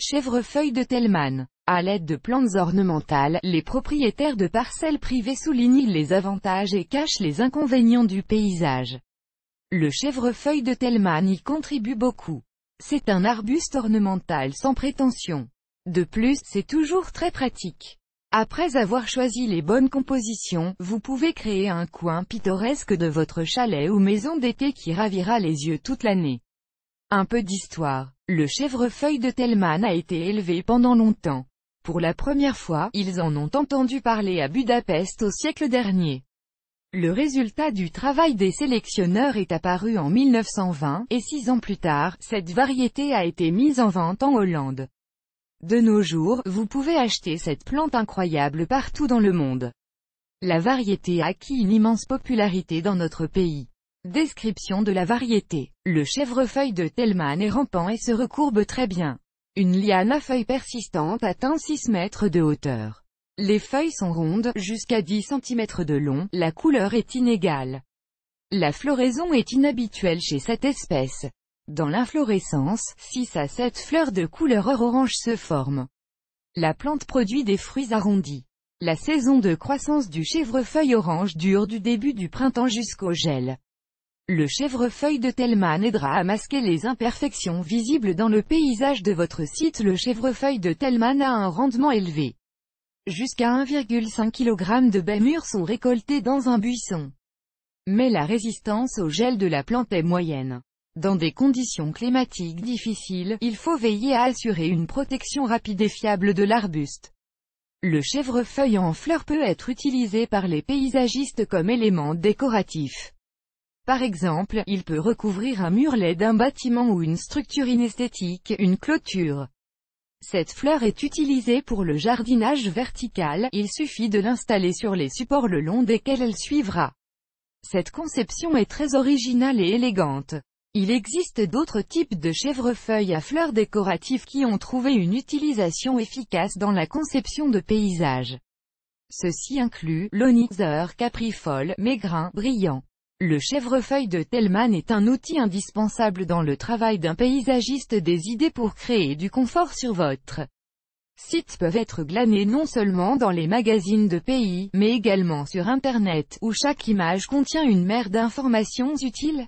Chèvrefeuille de Tellman. À l'aide de plantes ornementales, les propriétaires de parcelles privées soulignent les avantages et cachent les inconvénients du paysage. Le chèvrefeuille de Tellman y contribue beaucoup. C'est un arbuste ornemental sans prétention. De plus, c'est toujours très pratique. Après avoir choisi les bonnes compositions, vous pouvez créer un coin pittoresque de votre chalet ou maison d'été qui ravira les yeux toute l'année. Un peu d'histoire. Le chèvrefeuille de Tellman a été élevé pendant longtemps. Pour la première fois, ils en ont entendu parler à Budapest au siècle dernier. Le résultat du travail des sélectionneurs est apparu en 1920, et 6 ans plus tard, cette variété a été mise en vente en Hollande. De nos jours, vous pouvez acheter cette plante incroyable partout dans le monde. La variété a acquis une immense popularité dans notre pays. Description de la variété. Le chèvrefeuille de Tellman est rampant et se recourbe très bien. Une liane à feuilles persistantes atteint 6 mètres de hauteur. Les feuilles sont rondes, jusqu'à 10 cm de long, la couleur est inégale. La floraison est inhabituelle chez cette espèce. Dans l'inflorescence, 6 à 7 fleurs de couleur orange se forment. La plante produit des fruits arrondis. La saison de croissance du chèvrefeuille orange dure du début du printemps jusqu'au gel. Le chèvrefeuille de Tellman aidera à masquer les imperfections visibles dans le paysage de votre site. Le chèvrefeuille de Tellman a un rendement élevé. Jusqu'à 1,5 kg de baies mûres sont récoltées dans un buisson. Mais la résistance au gel de la plante est moyenne. Dans des conditions climatiques difficiles, il faut veiller à assurer une protection rapide et fiable de l'arbuste. Le chèvrefeuille en fleurs peut être utilisé par les paysagistes comme élément décoratif. Par exemple, il peut recouvrir un murlet d'un bâtiment ou une structure inesthétique, une clôture. Cette fleur est utilisée pour le jardinage vertical, il suffit de l'installer sur les supports le long desquels elle suivra. Cette conception est très originale et élégante. Il existe d'autres types de chèvrefeuilles à fleurs décoratives qui ont trouvé une utilisation efficace dans la conception de paysages. Ceci inclut l'onyxeur caprifol, maigrin, brillant. Le chèvrefeuille de Tellman est un outil indispensable dans le travail d'un paysagiste. Des idées pour créer du confort sur votre site peuvent être glanées non seulement dans les magazines de pays, mais également sur Internet, où chaque image contient une mer d'informations utiles.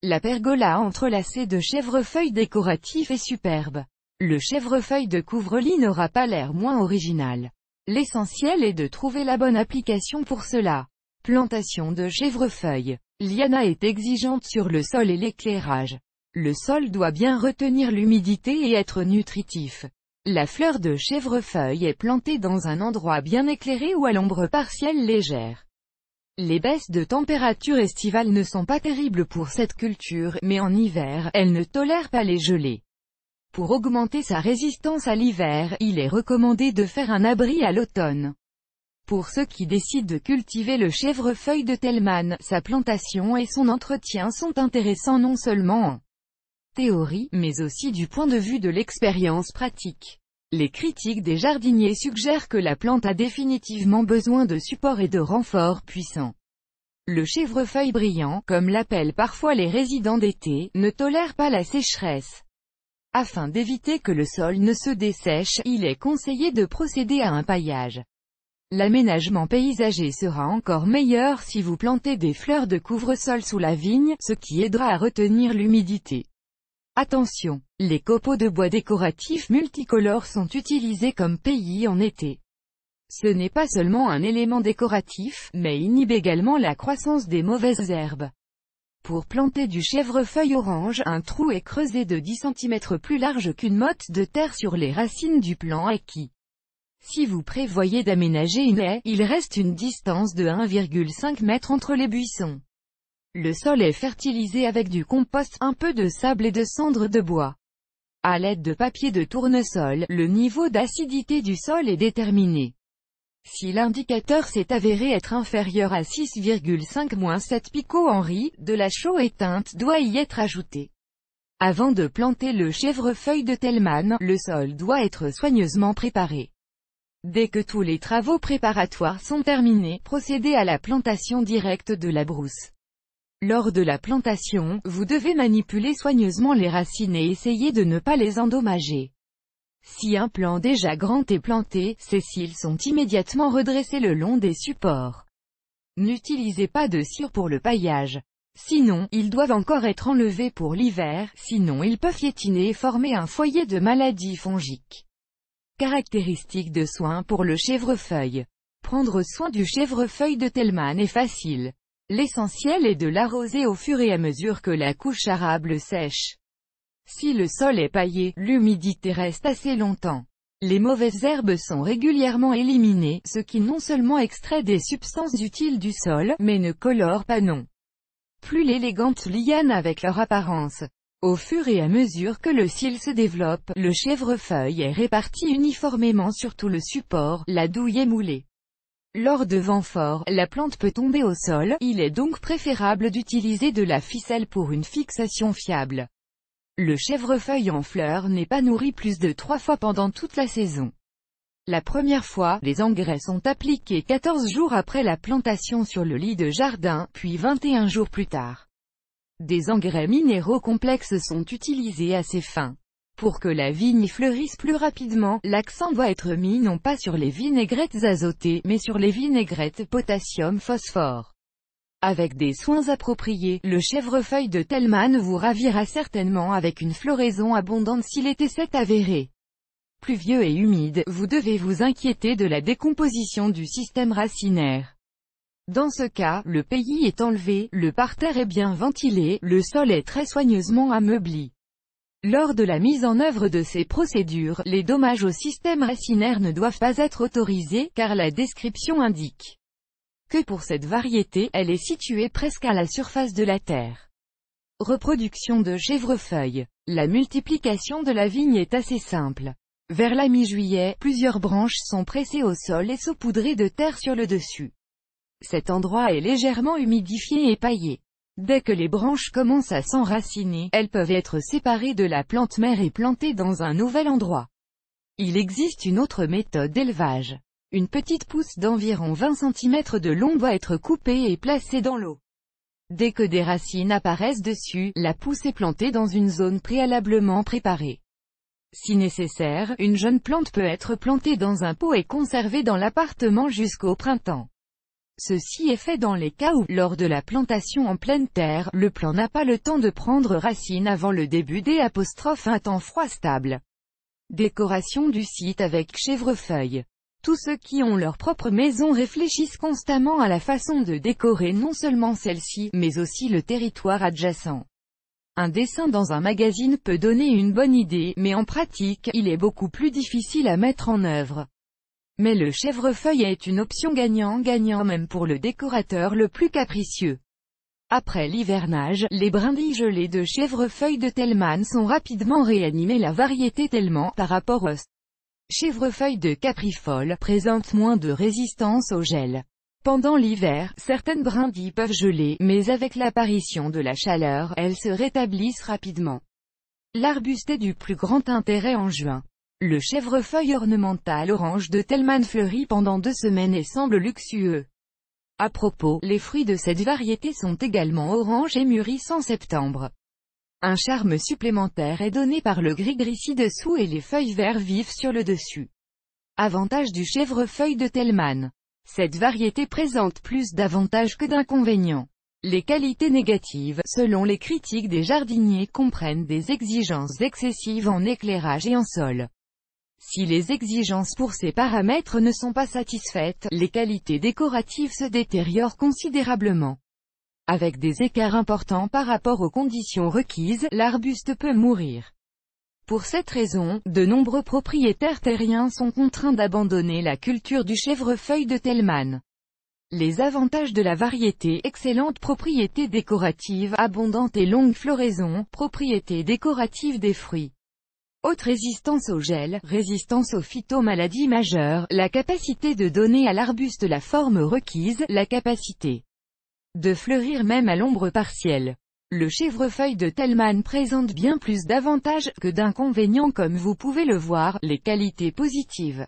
La pergola entrelacée de chèvrefeuilles décoratifs est superbe. Le chèvrefeuille de couvre-lit n'aura pas l'air moins original. L'essentiel est de trouver la bonne application pour cela. Plantation de chèvrefeuille. Liana est exigeante sur le sol et l'éclairage. Le sol doit bien retenir l'humidité et être nutritif. La fleur de chèvrefeuille est plantée dans un endroit bien éclairé ou à l'ombre partielle légère. Les baisses de température estivale ne sont pas terribles pour cette culture, mais en hiver, elle ne tolère pas les gelées. Pour augmenter sa résistance à l'hiver, il est recommandé de faire un abri à l'automne. Pour ceux qui décident de cultiver le chèvrefeuille de Tellman, sa plantation et son entretien sont intéressants non seulement en théorie, mais aussi du point de vue de l'expérience pratique. Les critiques des jardiniers suggèrent que la plante a définitivement besoin de support et de renforts puissants. Le chèvrefeuille brillant, comme l'appellent parfois les résidents d'été, ne tolère pas la sécheresse. Afin d'éviter que le sol ne se dessèche, il est conseillé de procéder à un paillage. L'aménagement paysager sera encore meilleur si vous plantez des fleurs de couvre-sol sous la vigne, ce qui aidera à retenir l'humidité. Attention, les copeaux de bois décoratifs multicolores sont utilisés comme paillis en été. Ce n'est pas seulement un élément décoratif, mais inhibe également la croissance des mauvaises herbes. Pour planter du chèvrefeuille orange, un trou est creusé de 10 cm plus large qu'une motte de terre sur les racines du plant acquis. Si vous prévoyez d'aménager une haie, il reste une distance de 1,5 m entre les buissons. Le sol est fertilisé avec du compost, un peu de sable et de cendres de bois. À l'aide de papier de tournesol, le niveau d'acidité du sol est déterminé. Si l'indicateur s'est avéré être inférieur à 6,5-7 pico-Henri, de la chaux éteinte doit y être ajoutée. Avant de planter le chèvrefeuille de Tellman, le sol doit être soigneusement préparé. Dès que tous les travaux préparatoires sont terminés, procédez à la plantation directe de la brousse. Lors de la plantation, vous devez manipuler soigneusement les racines et essayer de ne pas les endommager. Si un plant déjà grand est planté, ses cils sont immédiatement redressés le long des supports. N'utilisez pas de cire pour le paillage. Sinon, ils doivent encore être enlevés pour l'hiver, sinon ils peuvent piétiner et former un foyer de maladies fongiques. Caractéristiques de soins pour le chèvrefeuille. Prendre soin du chèvrefeuille de Tellman est facile. L'essentiel est de l'arroser au fur et à mesure que la couche arable sèche. Si le sol est paillé, l'humidité reste assez longtemps. Les mauvaises herbes sont régulièrement éliminées, ce qui non seulement extrait des substances utiles du sol, mais ne colore pas non plus l'élégantes lianes avec leur apparence. Au fur et à mesure que le cil se développe, le chèvrefeuille est réparti uniformément sur tout le support, la douille est moulée. Lors de vents forts, la plante peut tomber au sol, il est donc préférable d'utiliser de la ficelle pour une fixation fiable. Le chèvrefeuille en fleurs n'est pas nourri plus de 3 fois pendant toute la saison. La première fois, les engrais sont appliqués 14 jours après la plantation sur le lit de jardin, puis 21 jours plus tard. Des engrais minéraux complexes sont utilisés à ces fins. Pour que la vigne fleurisse plus rapidement, l'accent doit être mis non pas sur les vinaigrettes azotées, mais sur les vinaigrettes potassium-phosphore. Avec des soins appropriés, le chèvrefeuille de Tellman vous ravira certainement avec une floraison abondante si l'été s'est avéré pluvieux et humide, vous devez vous inquiéter de la décomposition du système racinaire. Dans ce cas, le pays est enlevé, le parterre est bien ventilé, le sol est très soigneusement ameubli. Lors de la mise en œuvre de ces procédures, les dommages au système racinaire ne doivent pas être autorisés, car la description indique que pour cette variété, elle est située presque à la surface de la terre. Reproduction de chèvrefeuille. La multiplication de la vigne est assez simple. Vers la mi-juillet, plusieurs branches sont pressées au sol et saupoudrées de terre sur le dessus. Cet endroit est légèrement humidifié et paillé. Dès que les branches commencent à s'enraciner, elles peuvent être séparées de la plante mère et plantées dans un nouvel endroit. Il existe une autre méthode d'élevage. Une petite pousse d'environ 20 cm de long doit être coupée et placée dans l'eau. Dès que des racines apparaissent dessus, la pousse est plantée dans une zone préalablement préparée. Si nécessaire, une jeune plante peut être plantée dans un pot et conservée dans l'appartement jusqu'au printemps. Ceci est fait dans les cas où, lors de la plantation en pleine terre, le plant n'a pas le temps de prendre racine avant le début un temps froid stable. Décoration du site avec chèvrefeuille. Tous ceux qui ont leur propre maison réfléchissent constamment à la façon de décorer non seulement celle-ci, mais aussi le territoire adjacent. Un dessin dans un magazine peut donner une bonne idée, mais en pratique, il est beaucoup plus difficile à mettre en œuvre. Mais le chèvrefeuille est une option gagnant-gagnant même pour le décorateur le plus capricieux. Après l'hivernage, les brindilles gelées de chèvrefeuille de Tellman sont rapidement réanimées. La variété Tellman, par rapport au chèvrefeuille de Caprifol, présente moins de résistance au gel. Pendant l'hiver, certaines brindilles peuvent geler, mais avec l'apparition de la chaleur, elles se rétablissent rapidement. L'arbuste est du plus grand intérêt en juin. Le chèvrefeuille ornemental orange de Tellman fleurit pendant 2 semaines et semble luxueux. À propos, les fruits de cette variété sont également oranges et mûrissent en septembre. Un charme supplémentaire est donné par le gris-gris ci-dessous et les feuilles vert vif sur le dessus. Avantage du chèvrefeuille de Tellman. Cette variété présente plus d'avantages que d'inconvénients. Les qualités négatives, selon les critiques des jardiniers, comprennent des exigences excessives en éclairage et en sol. Si les exigences pour ces paramètres ne sont pas satisfaites, les qualités décoratives se détériorent considérablement. Avec des écarts importants par rapport aux conditions requises, l'arbuste peut mourir. Pour cette raison, de nombreux propriétaires terriens sont contraints d'abandonner la culture du chèvrefeuille de Tellman. Les avantages de la variété: excellente propriété décorative, abondante et longue floraison, propriété décorative des fruits. Haute résistance au gel, résistance aux phytomaladies majeures, la capacité de donner à l'arbuste la forme requise, la capacité de fleurir même à l'ombre partielle. Le chèvrefeuille de Tellman présente bien plus d'avantages que d'inconvénients comme vous pouvez le voir, les qualités positives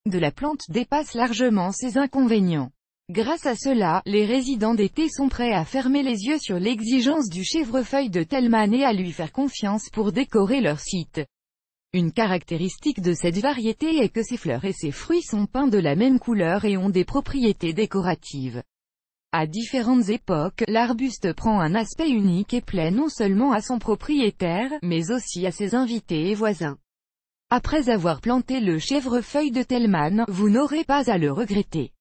de la plante dépassent largement ses inconvénients. Grâce à cela, les résidents d'été sont prêts à fermer les yeux sur l'exigence du chèvrefeuille de Tellman et à lui faire confiance pour décorer leur site. Une caractéristique de cette variété est que ses fleurs et ses fruits sont peints de la même couleur et ont des propriétés décoratives. À différentes époques, l'arbuste prend un aspect unique et plaît non seulement à son propriétaire, mais aussi à ses invités et voisins. Après avoir planté le chèvrefeuille de Tellman, vous n'aurez pas à le regretter.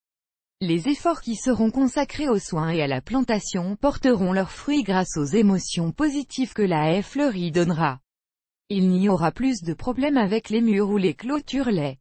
Les efforts qui seront consacrés aux soins et à la plantation porteront leurs fruits grâce aux émotions positives que la haie fleurie donnera. Il n'y aura plus de problèmes avec les murs ou les clôtures laies.